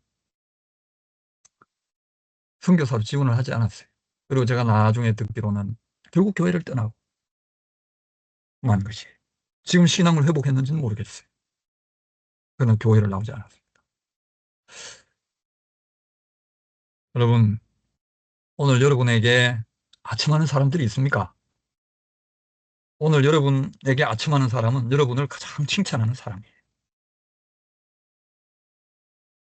선교사로 지원을 하지 않았어요. 그리고 제가 나중에 듣기로는 결국 교회를 떠나고 만 것이에요. 지금 신앙을 회복했는지는 모르겠어요. 그는 교회를 나오지 않았습니다. 여러분, 오늘 여러분에게 아첨하는 사람들이 있습니까? 오늘 여러분에게 아첨하는 사람은 여러분을 가장 칭찬하는 사람이에요.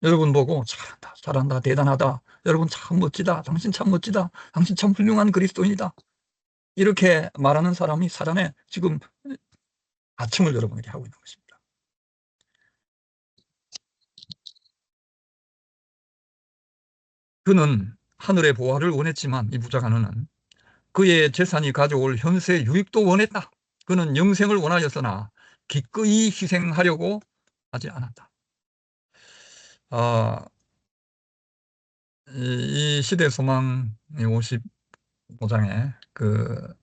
여러분 보고 잘한다, 잘한다, 대단하다. 여러분 참 멋지다. 당신 참 멋지다. 당신 참 훌륭한 그리스도인이다. 이렇게 말하는 사람이 사단에 지금 아첨을 여러분에게 하고 있는 것입니다. 그는 하늘의 보화를 원했지만 이 부자 가는은 그의 재산이 가져올 현세 유익도 원했다. 그는 영생을 원하였으나 기꺼이 희생하려고 하지 않았다. 이 시대소망 55장의 그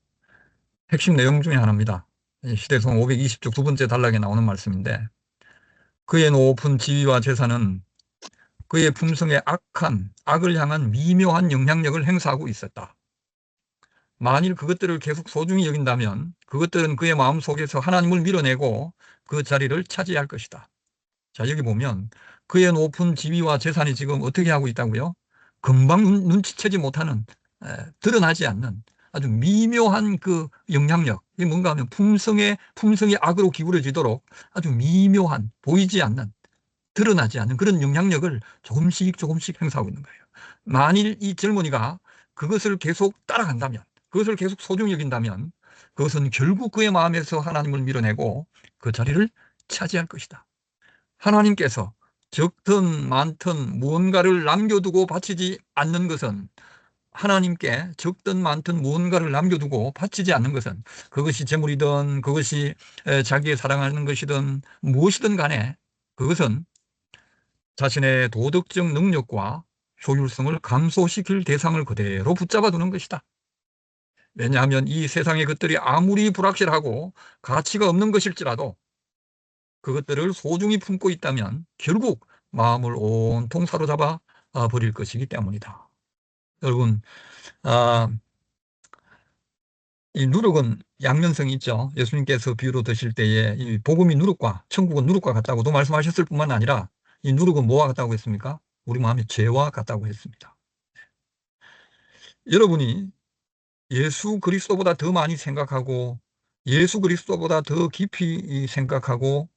핵심 내용 중에 하나입니다. 이 시대소망 520쪽 두 번째 단락에 나오는 말씀인데, 그의 높은 지위와 재산은 그의 품성에 악을 향한 미묘한 영향력을 행사하고 있었다. 만일 그것들을 계속 소중히 여긴다면 그것들은 그의 마음속에서 하나님을 밀어내고 그 자리를 차지할 것이다. 자, 여기 보면 그의 높은 지위와 재산이 지금 어떻게 하고 있다고요? 금방 눈치채지 못하는, 드러나지 않는 아주 미묘한 그 영향력. 이게 뭔가 하면 품성이 악으로 기울어지도록 아주 미묘한, 보이지 않는, 드러나지 않는 그런 영향력을 조금씩 조금씩 행사하고 있는 거예요. 만일 이 젊은이가 그것을 계속 따라간다면, 그것을 계속 소중히 여긴다면 그것은 결국 그의 마음에서 하나님을 밀어내고 그 자리를 차지할 것이다. 하나님께서 적든 많든 무언가를 남겨두고 바치지 않는 것은, 하나님께 적든 많든 무언가를 남겨두고 바치지 않는 것은, 그것이 재물이든 그것이 자기의 사랑하는 것이든 무엇이든 간에 그것은 자신의 도덕적 능력과 효율성을 감소시킬 대상을 그대로 붙잡아 두는 것이다. 왜냐하면 이 세상의 것들이 아무리 불확실하고 가치가 없는 것일지라도 그것들을 소중히 품고 있다면 결국 마음을 온통 사로잡아 버릴 것이기 때문이다. 여러분, 아, 이 누룩은 양면성이 있죠. 예수님께서 비유로 드실 때에 이 복음이 누룩과 천국은 누룩과 같다고도 말씀하셨을 뿐만 아니라 이 누룩은 뭐와 같다고 했습니까? 우리 마음의 죄와 같다고 했습니다. 여러분이 예수 그리스도보다 더 많이 생각하고 예수 그리스도보다 더 깊이 생각하고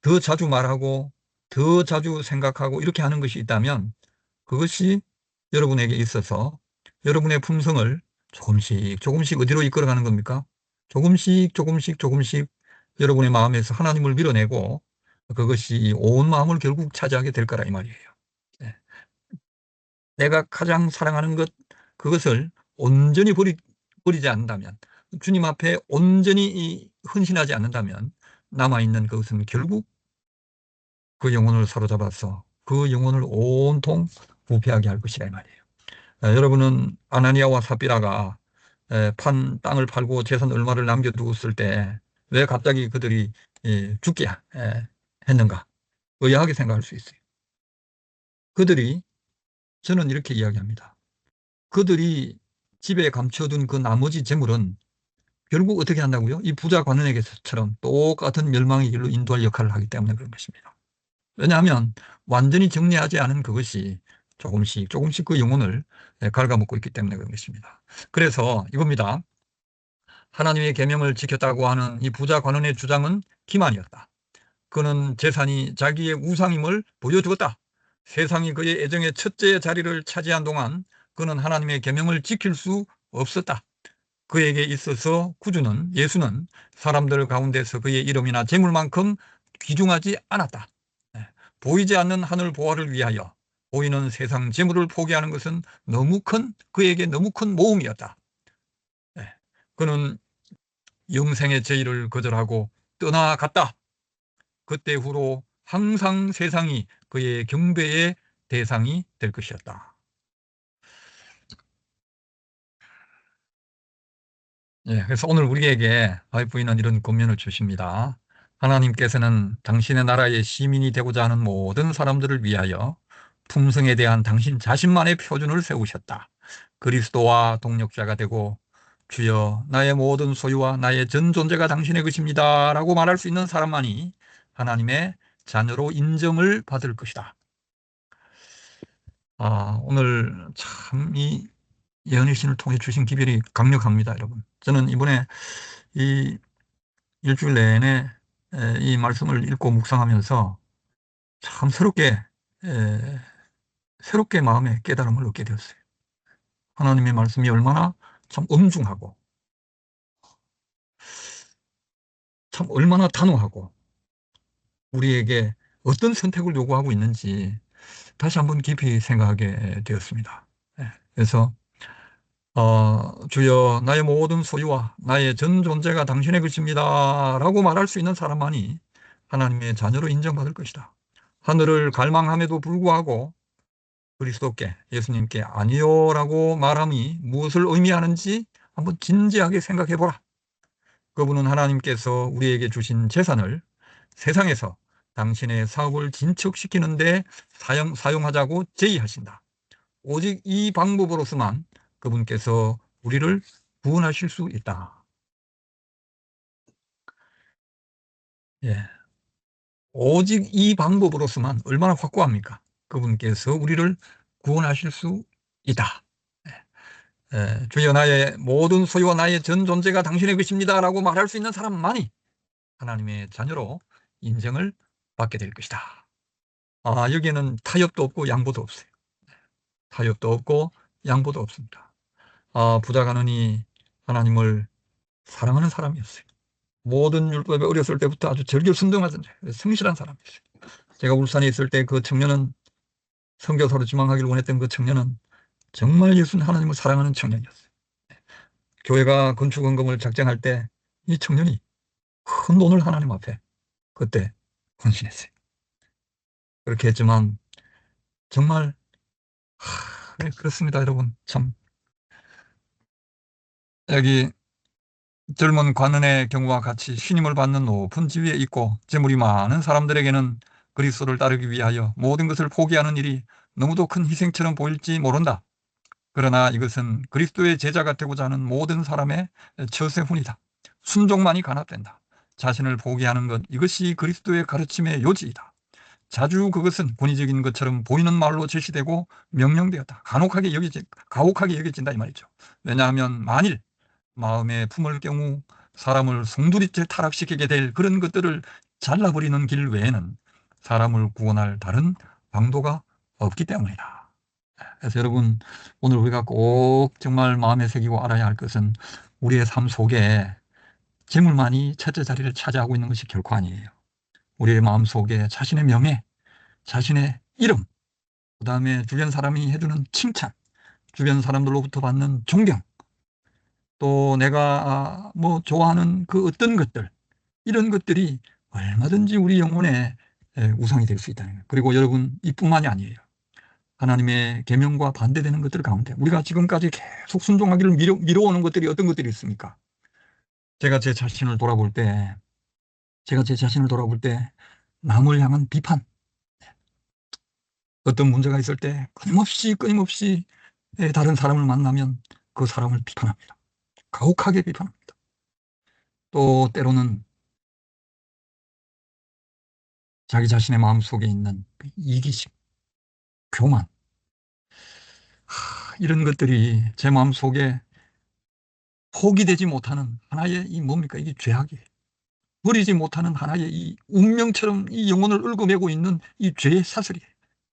더 자주 말하고 더 자주 생각하고 이렇게 하는 것이 있다면 그것이 여러분에게 있어서 여러분의 품성을 조금씩 조금씩 어디로 이끌어가는 겁니까? 조금씩 조금씩 조금씩 여러분의 마음에서 하나님을 밀어내고 그것이 온 마음을 결국 차지하게 될 거라 이 말이에요. 네. 내가 가장 사랑하는 것, 그것을 온전히 버리지 않는다면, 주님 앞에 온전히 헌신하지 않는다면 남아있는 그것은 결국 그 영혼을 사로잡아서 그 영혼을 온통 부패하게 할 것이라 이 말이에요. 여러분은 아나니아와 삽비라가 판 땅을 팔고 재산 얼마를 남겨두었을 때 왜 갑자기 그들이 죽게 했는가? 의아하게 생각할 수 있어요. 그들이, 저는 이렇게 이야기합니다. 그들이 집에 감춰둔 그 나머지 재물은 결국 어떻게 한다고요? 이 부자 관원에게처럼 똑같은 멸망의 길로 인도할 역할을 하기 때문에 그런 것입니다. 왜냐하면 완전히 정리하지 않은 그것이 조금씩 조금씩 그 영혼을 갉아먹고 있기 때문에 그런 것입니다. 그래서 이겁니다. 하나님의 계명을 지켰다고 하는 이 부자 관원의 주장은 기만이었다. 그는 재산이 자기의 우상임을 보여주었다. 세상이 그의 애정의 첫째 자리를 차지한 동안 그는 하나님의 계명을 지킬 수 없었다. 그에게 있어서 예수는 사람들 가운데서 그의 이름이나 재물만큼 귀중하지 않았다. 예, 보이지 않는 하늘 보화를 위하여 보이는 세상 재물을 포기하는 것은 그에게 너무 큰 모험이었다. 예, 그는 영생의 제의를 거절하고 떠나갔다. 그때 후로 항상 세상이 그의 경배의 대상이 될 것이었다. 예, 그래서 오늘 우리에게 와이프는 이런 권면을 주십니다. 하나님께서는 당신의 나라의 시민이 되고자 하는 모든 사람들을 위하여 품성에 대한 당신 자신만의 표준을 세우셨다. 그리스도와 동력자가 되고 주여 나의 모든 소유와 나의 전 존재가 당신의 것입니다 라고 말할 수 있는 사람만이 하나님의 자녀로 인정을 받을 것이다. 오늘 참 이 예언의 신을 통해 주신 기별이 강력합니다, 여러분. 저는 이번에 이 일주일 내내 이 말씀을 읽고 묵상하면서 참 새롭게 마음의 깨달음을 얻게 되었어요. 하나님의 말씀이 얼마나 참 엄중하고, 참 얼마나 단호하고, 우리에게 어떤 선택을 요구하고 있는지 다시 한번 깊이 생각하게 되었습니다. 그래서 주여 나의 모든 소유와 나의 전 존재가 당신의 것입니다 라고 말할 수 있는 사람만이 하나님의 자녀로 인정받을 것이다. 하늘을 갈망함에도 불구하고 그리스도께, 예수님께 아니요 라고 말함이 무엇을 의미하는지 한번 진지하게 생각해 보라. 그분은 하나님께서 우리에게 주신 재산을 세상에서 당신의 사업을 진척시키는 데 사용하자고 제의하신다. 오직 이 방법으로서만 그분께서 우리를 구원하실 수 있다. 예. 오직 이 방법으로서만 얼마나 확고합니까? 그분께서 우리를 구원하실 수 있다. 주여 나의 모든 소유와 나의 전 존재가 당신의 것입니다 라고 말할 수 있는 사람만이 하나님의 자녀로 인정을 받게 될 것이다. 여기에는 타협도 없고 양보도 없어요. 타협도 없고 양보도 없습니다. 부자 가느니 하나님을 사랑하는 사람이었어요. 모든 율법에 어렸을 때부터 아주 절결순종하던 성실한 사람이었어요. 제가 울산에 있을 때 그 청년은, 선교사로 지망하기를 원했던 그 청년은 정말 예수 하나님을 사랑하는 청년이었어요. 교회가 건축 헌금을 작정할 때 이 청년이 큰 돈을 하나님 앞에 그때 헌신했어요. 그렇게 했지만 정말 네, 그렇습니다, 여러분. 참 여기 젊은 관원의 경우와 같이 신임을 받는 높은 지위에 있고 재물이 많은 사람들에게는 그리스도를 따르기 위하여 모든 것을 포기하는 일이 너무도 큰 희생처럼 보일지 모른다. 그러나 이것은 그리스도의 제자가 되고자 하는 모든 사람의 처세훈이다. 순종만이 간합된다. 자신을 포기하는 것, 이것이 그리스도의 가르침의 요지이다. 자주 그것은 권위적인 것처럼 보이는 말로 제시되고 명령되었다. 가혹하게 여겨진다 이 말이죠. 왜냐하면 만일 마음에 품을 경우 사람을 송두리째 타락시키게 될 그런 것들을 잘라버리는 길 외에는 사람을 구원할 다른 방도가 없기 때문이다. 그래서 여러분, 오늘 우리가 꼭 정말 마음에 새기고 알아야 할 것은 우리의 삶 속에 재물만이 첫째 자리를 차지하고 있는 것이 결코 아니에요. 우리의 마음 속에 자신의 명예, 자신의 이름, 그 다음에 주변 사람이 해주는 칭찬, 주변 사람들로부터 받는 존경, 또 내가 뭐 좋아하는 그 어떤 것들, 이런 것들이 얼마든지 우리 영혼의 우상이 될 수 있다는 거예요. 그리고 여러분, 이뿐만이 아니에요. 하나님의 계명과 반대되는 것들 가운데 우리가 지금까지 계속 순종하기를 미뤄오는 것들이 어떤 것들이 있습니까? 제가 제 자신을 돌아볼 때 남을 향한 비판, 어떤 문제가 있을 때 끊임없이 다른 사람을 만나면 그 사람을 비판합니다. 가혹하게 비판합니다. 또 때로는 자기 자신의 마음속에 있는 그 이기심, 교만, 이런 것들이 제 마음속에 포기되지 못하는 하나의 이 뭡니까? 이게 죄악이에요. 버리지 못하는 하나의 이 운명처럼 이 영혼을 얽어매고 있는 이 죄의 사슬이에요.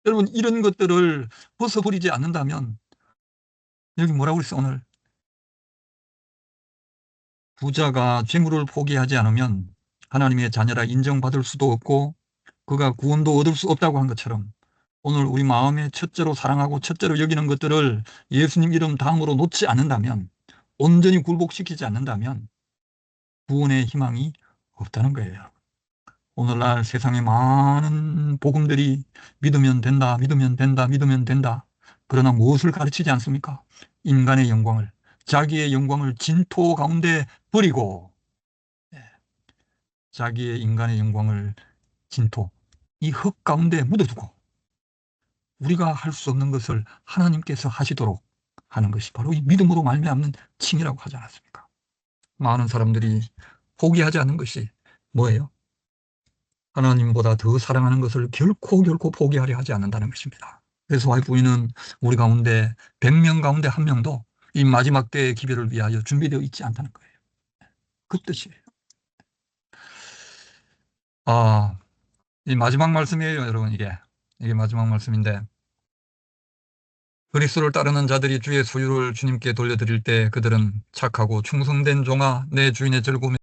여러분, 이런 것들을 벗어버리지 않는다면, 여기 뭐라고 그랬어, 오늘? 부자가 재물을 포기하지 않으면 하나님의 자녀라 인정받을 수도 없고 그가 구원도 얻을 수 없다고 한 것처럼, 오늘 우리 마음에 첫째로 사랑하고 첫째로 여기는 것들을 예수님 이름 다음으로 놓지 않는다면, 온전히 굴복시키지 않는다면 구원의 희망이 없다는 거예요. 오늘날 세상에 많은 복음들이 믿으면 된다, 믿으면 된다, 믿으면 된다. 그러나 무엇을 가르치지 않습니까? 인간의 영광을, 자기의 영광을 진토 가운데 버리고, 자기의 인간의 영광을 진토, 이 흙 가운데 묻어두고 우리가 할 수 없는 것을 하나님께서 하시도록 하는 것이 바로 이 믿음으로 말미암는 칭이라고 하지 않았습니까? 많은 사람들이 포기하지 않는 것이 뭐예요? 하나님보다 더 사랑하는 것을 결코 포기하려 하지 않는다는 것입니다. 그래서 와이프는 우리 가운데 100명 가운데 한 명도 이 마지막 때의 기별을 위하여 준비되어 있지 않다는 거예요. 그 뜻이에요. 아, 이 마지막 말씀이에요, 여러분. 이게 마지막 말씀인데, 그리스도를 따르는 자들이 주의 소유를 주님께 돌려드릴 때 그들은 착하고 충성된 종아 내 주인의 즐거움에